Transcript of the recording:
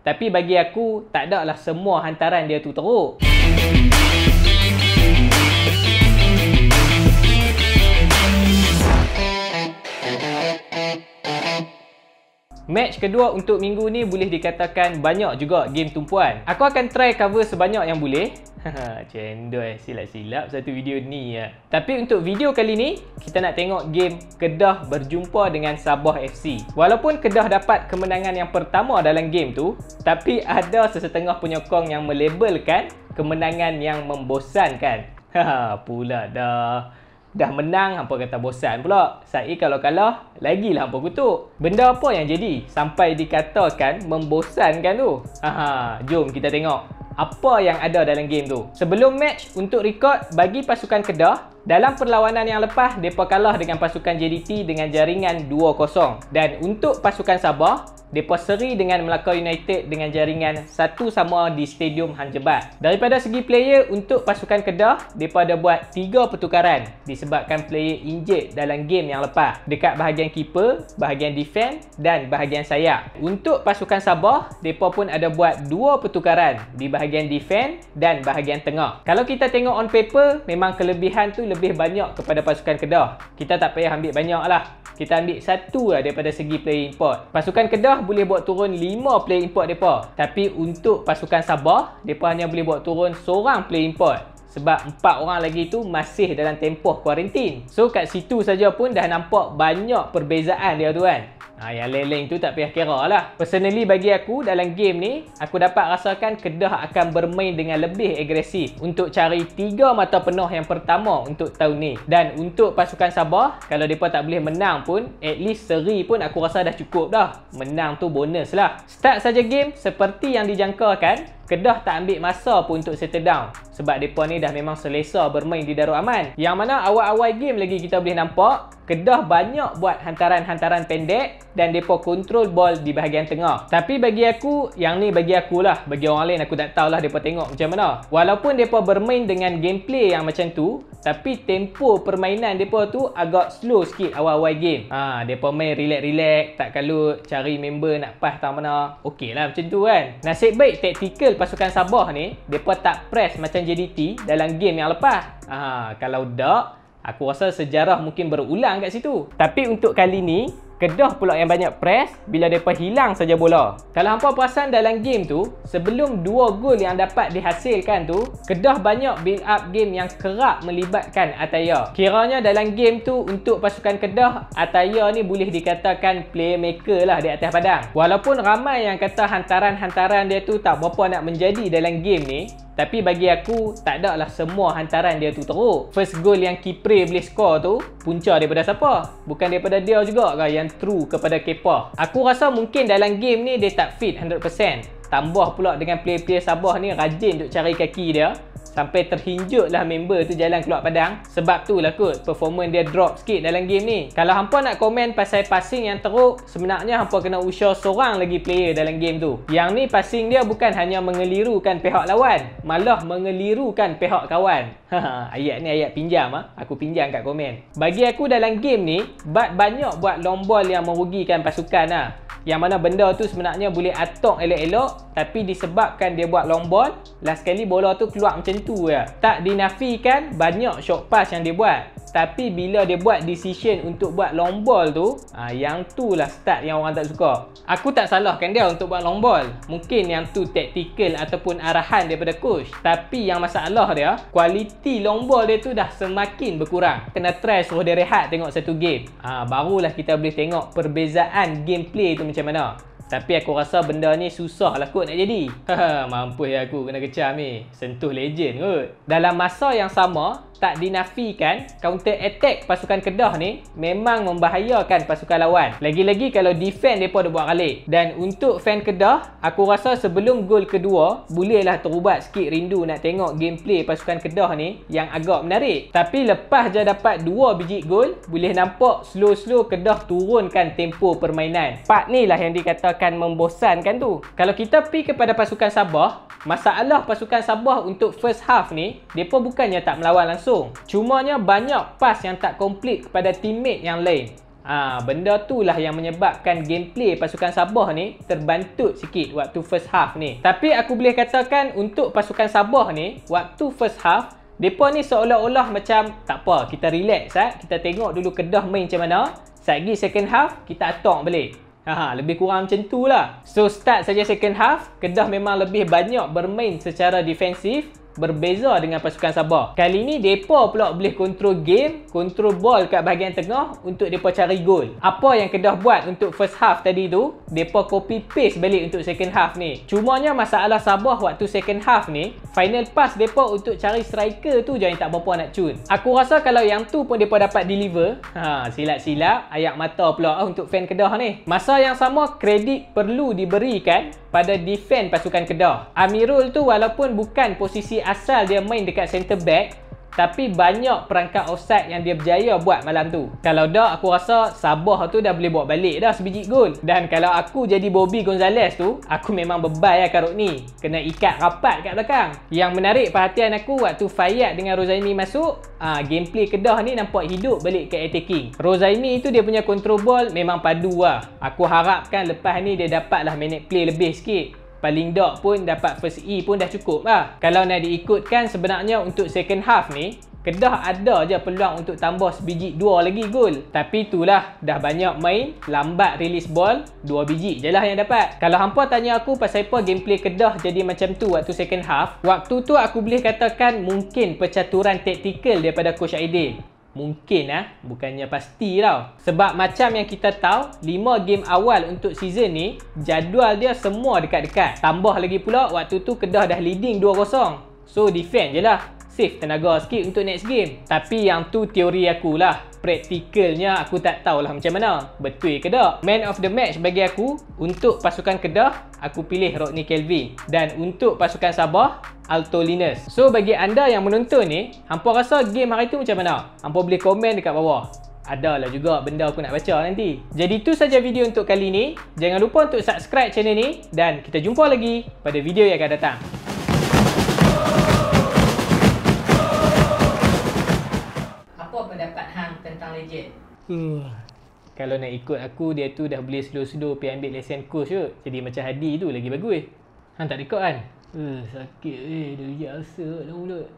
Tapi bagi aku, tak ada lah semua hantaran dia tu teruk. Match kedua untuk minggu ni boleh dikatakan banyak juga game tumpuan. Aku akan try cover sebanyak yang boleh. Cendol silap-silap satu video ni ya. Tapi untuk video kali ni, kita nak tengok game Kedah berjumpa dengan Sabah FC. Walaupun Kedah dapat kemenangan yang pertama dalam game tu, tapi ada sesetengah penyokong yang melabelkan kemenangan yang membosankan. Pula dah menang, hampa kata bosan pula. Saya kalau kalah, lagilah hampa kutuk. Benda apa yang jadi sampai dikatakan membosankan tu? Jom kita tengok apa yang ada dalam game tu. Sebelum match, untuk rekod bagi pasukan Kedah, dalam perlawanan yang lepas, mereka kalah dengan pasukan JDT dengan jaringan 2-0. Dan untuk pasukan Sabah, mereka seri dengan Melaka United dengan jaringan 1-1 di Stadium Hang Jebat. Daripada segi player, untuk pasukan Kedah, mereka ada buat 3 pertukaran disebabkan player injured dalam game yang lepas. Dekat bahagian keeper, bahagian defense dan bahagian sayap. Untuk pasukan Sabah, mereka pun ada buat 2 pertukaran di bahagian defense dan bahagian tengah. Kalau kita tengok on paper, memang kelebihan tu lebih banyak kepada pasukan Kedah. Kita tak payah ambil banyak lah. Kita ambil satu lah daripada segi player import. Pasukan Kedah boleh buat turun 5 player import mereka. Tapi untuk pasukan Sabah, mereka hanya boleh buat turun seorang player import. Sebab 4 orang lagi tu masih dalam tempoh kuarantin. So kat situ saja pun dah nampak banyak perbezaan dia tu kan. Yang lain-lain tu tak payah kira lah. Personally bagi aku, dalam game ni, aku dapat rasakan Kedah akan bermain dengan lebih agresif untuk cari 3 mata penuh yang pertama untuk tahun ni. Dan untuk pasukan Sabah, kalau mereka tak boleh menang pun, at least seri pun aku rasa dah cukup dah. Menang tu bonus lah. Start saja game seperti yang dijangkakan, Kedah tak ambil masa pun untuk settle down. Sebab mereka ni dah memang selesa bermain di Darul Aman. Yang mana awal-awal game lagi kita boleh nampak, Kedah banyak buat hantaran-hantaran pendek dan mereka kontrol ball di bahagian tengah. Tapi bagi aku, yang ni bagi akulah. Bagi orang lain aku tak tahulah mereka tengok macam mana. Walaupun mereka bermain dengan gameplay yang macam tu, tapi tempo permainan mereka tu agak slow sikit awal-awal game. Mereka main relax-relax, tak kalut, cari member nak pass tak mana. Okey lah macam tu kan. Nasib baik taktikal pasukan Sabah ni, mereka tak press macam JDT dalam game yang lepas. Kalau tak, aku rasa sejarah mungkin berulang kat situ. Tapi untuk kali ni, Kedah pula yang banyak press bila mereka hilang saja bola. Kalau hampa perasan dalam game tu, sebelum 2 gol yang dapat dihasilkan tu, Kedah banyak build up game yang kerap melibatkan Ataya. Kiranya dalam game tu, untuk pasukan Kedah, Ataya ni boleh dikatakan playmaker lah di atas padang. Walaupun ramai yang kata hantaran-hantaran dia tu tak berapa nak menjadi dalam game ni, tapi bagi aku, tak ada lah semua hantaran dia tu teruk. First goal yang Kipre boleh score tu, punca daripada siapa? Bukan daripada dia juga ke yang true kepada Kepa? Aku rasa mungkin dalam game ni dia tak fit 100%. Tambah pula dengan player-player Sabah ni rajin untuk cari kaki dia, sampai terhinjut lah member tu jalan keluar padang. Sebab tu lah kot performance dia drop sikit dalam game ni. Kalau hampa nak komen pasal passing yang teruk, sebenarnya hampa kena usah seorang lagi player dalam game tu. Yang ni passing dia bukan hanya mengelirukan pihak lawan, malah mengelirukan pihak kawan. Ayat ni ayat pinjam aku pinjam kat komen. Bagi aku dalam game ni, Bat banyak buat long ball yang merugikan pasukan lah. Yang mana benda tu sebenarnya boleh atok elok-elok, tapi disebabkan dia buat long ball, last kali bola tu keluar macam tu je. Tak dinafikan banyak short pass yang dia buat, tapi bila dia buat decision untuk buat long ball tu, yang tu lah start yang orang tak suka. Aku tak salahkan dia untuk buat long ball. Mungkin yang tu tactical ataupun arahan daripada coach. Tapi yang masalah dia, kualiti long ball dia tu dah semakin berkurang. Kena try suruh dia rehat tengok satu game. Barulah kita boleh tengok perbezaan gameplay tu macam mana. Tapi aku rasa benda ni susah lah kot nak jadi. Mampus ya aku kena kecam ni. Sentuh legend kot. Dalam masa yang sama, tak dinafikan counter attack pasukan Kedah ni memang membahayakan pasukan lawan. Lagi-lagi kalau defend mereka dah buat balik. Dan untuk fan Kedah, aku rasa sebelum gol kedua, bolehlah terubat sikit rindu nak tengok gameplay pasukan Kedah ni yang agak menarik. Tapi lepas je dapat 2 biji gol, boleh nampak slow-slow Kedah turunkan tempo permainan. Part ni lah yang dikatakan membosankan tu. Kalau kita pergi kepada pasukan Sabah, masalah pasukan Sabah untuk first half ni, mereka bukannya tak melawan langsung. Cumanya banyak pass yang tak komplit kepada teammate yang lain. Benda tu lah yang menyebabkan gameplay pasukan Sabah ni terbantut sikit waktu first half ni. Tapi aku boleh katakan untuk pasukan Sabah ni, waktu first half, mereka ni seolah-olah macam tak apa, kita relax kita tengok dulu Kedah main macam mana. Satgi second half, kita atok balik. Lebih kurang macam tu lah. So start saja second half, Kedah memang lebih banyak bermain secara defensif, berbeza dengan pasukan Sabah. Kali ni depa pula boleh kontrol game, kontrol ball kat bahagian tengah untuk depa cari gol. Apa yang Kedah buat untuk first half tadi tu, depa copy paste balik untuk second half ni. Cumanya masalah Sabah waktu second half ni, final pass depa untuk cari striker tu je yang tak berapa nak cun. Aku rasa kalau yang tu pun depa dapat deliver, silap-silap ayak mata pula untuk fan Kedah ni. Masa yang sama, kredit perlu diberikan pada defend pasukan Kedah. Amirul tu walaupun bukan posisi asal dia main dekat center back, tapi banyak perangkap offside yang dia berjaya buat malam tu. Kalau dah, aku rasa Sabah tu dah boleh bawa balik dah sebiji gol. Dan kalau aku jadi Bobby Gonzalez tu, aku memang bebal lah karut ni. Kena ikat rapat kat belakang. Yang menarik perhatian aku waktu Fayyad dengan Rozaimi masuk, gameplay Kedah ni nampak hidup balik ke attacking. Rozaimi tu dia punya control ball memang padu lah. Aku harapkan lepas ni dia dapatlah minute play lebih sikit. Paling tak pun dapat first E pun dah cukup lah. Kalau nak diikutkan sebenarnya untuk second half ni, Kedah ada je peluang untuk tambah sebiji 2 lagi gol. Tapi itulah, dah banyak main, lambat release ball, 2 biji je lah yang dapat. Kalau hampa tanya aku pasal apa gameplay Kedah jadi macam tu waktu second half, waktu tu aku boleh katakan mungkin percaturan taktikal daripada Coach Aidil. Mungkin bukannya pasti tau. Sebab macam yang kita tahu, 5 game awal untuk season ni, jadual dia semua dekat-dekat. Tambah lagi pula waktu tu Kedah dah leading 2-0. So defend je lah, save tenaga sikit untuk next game. Tapi yang tu teori aku lah. Praktikalnya aku tak tahulah macam mana. Betul ke tak? Man of the match bagi aku, untuk pasukan Kedah, aku pilih Rodney Kelvin. Dan untuk pasukan Sabah, Alto Linus. So bagi anda yang menonton ni, hampa rasa game hari tu macam mana? Hampa boleh komen dekat bawah. Adalah juga benda aku nak baca nanti. Jadi tu saja video untuk kali ni. Jangan lupa untuk subscribe channel ni. Dan kita jumpa lagi pada video yang akan datang. Apa pendapat hang tentang Legend? Kalau nak ikut aku, dia tu dah boleh slow-slow pergi ambil lesen course kot. Jadi macam Hadi tu lagi bagus. Hang tak rekod kan? Sakit dah biasa dalam mulut.